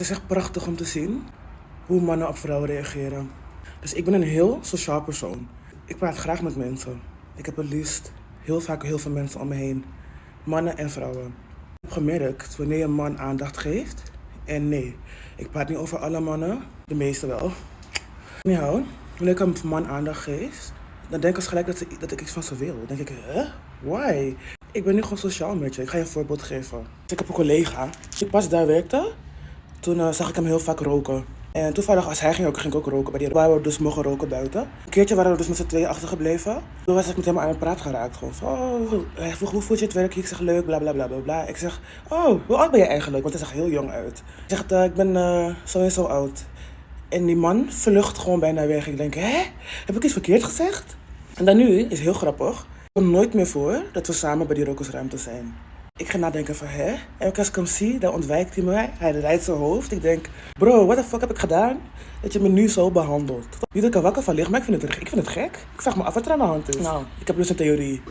Het is echt prachtig om te zien hoe mannen op vrouwen reageren. Dus ik ben een heel sociaal persoon. Ik praat graag met mensen. Ik heb het liefst heel vaak heel veel mensen om me heen. Mannen en vrouwen. Ik heb gemerkt wanneer je een man aandacht geeft. En nee, ik praat niet over alle mannen. De meeste wel. Anyhow, wanneer ik een man aandacht geef, dan denken ze gelijk dat ik iets van ze wil. Dan denk ik, why? Ik ben nu gewoon sociaal met je. Ik ga je een voorbeeld geven. Ik heb een collega die pas daar werkte. Toen zag ik hem heel vaak roken. En toevallig als hij ging ik ook roken. Waar we dus mogen roken buiten. Een keertje waren we dus met z'n tweeën achtergebleven. Toen was ik met hem aan het praat geraakt. Gewoon van, hij vroeg hoe voelt je het werk? Ik zeg leuk, bla bla bla bla bla. Ik zeg, hoe oud ben je eigenlijk? Want hij zag heel jong uit. Ik zeg, ik ben zo en zo oud. En die man vlucht gewoon bijna weg. Ik denk, heb ik iets verkeerd gezegd? En dan nu is heel grappig. Het komt nooit meer voor dat we samen bij die rokersruimte zijn. Ik ga nadenken van, En ook als ik hem zie, dan ontwijkt hij me. Hij draait zijn hoofd. Ik denk, bro, what the fuck heb ik gedaan? Dat je me nu zo behandelt. Niet dat ik er wakker van lig, maar ik vind het gek. Ik vraag me af wat er aan de hand is. Nou, ik heb dus een theorie.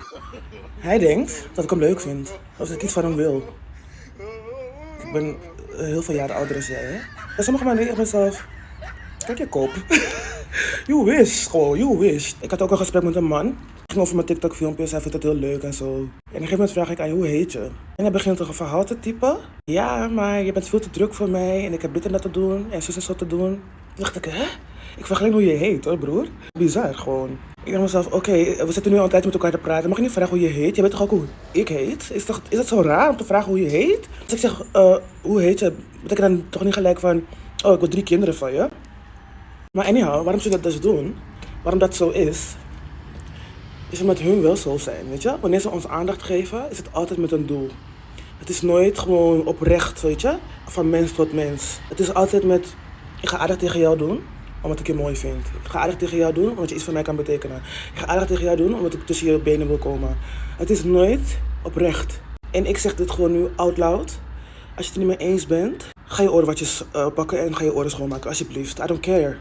Hij denkt dat ik hem leuk vind. Of dat ik iets van hem wil. Ik ben heel veel jaren ouder dan jij, hè? En sommige mensen denken mezelf, kijk je kop. You wish, gewoon, you wish. Ik had ook een gesprek met een man. Het ging over mijn TikTok-filmpjes, hij vindt het heel leuk en zo. En op een gegeven moment vraag ik aan je, hoe heet je? En hij begint toch een verhaal te typen. Ja, maar je bent veel te druk voor mij en ik heb dit en dat te doen en zus en zo te doen. Toen dacht ik, Ik vraag alleen hoe je heet, hoor, broer. Bizar, gewoon. Ik dacht mezelf, oké, we zitten nu al een tijd met elkaar te praten. Mag je niet vragen hoe je heet? Je weet toch ook hoe ik heet? Is dat zo raar om te vragen hoe je heet? Als ik zeg, hoe heet je? Betekent dan toch niet gelijk van, oh, ik wil 3 kinderen van je? Maar anyhow, waarom ze dat dus doen, waarom dat zo is we met hun wel zo zijn, weet je? Wanneer ze ons aandacht geven, is het altijd met een doel. Het is nooit gewoon oprecht, weet je? Van mens tot mens. Het is altijd met, ik ga aardig tegen jou doen, omdat ik je mooi vind. Ik ga aardig tegen jou doen, omdat je iets voor mij kan betekenen. Ik ga aardig tegen jou doen, omdat ik tussen je benen wil komen. Het is nooit oprecht. En ik zeg dit gewoon nu out loud. Als je het er niet mee eens bent, ga je oorwatjes pakken en ga je oren schoonmaken, alsjeblieft. I don't care.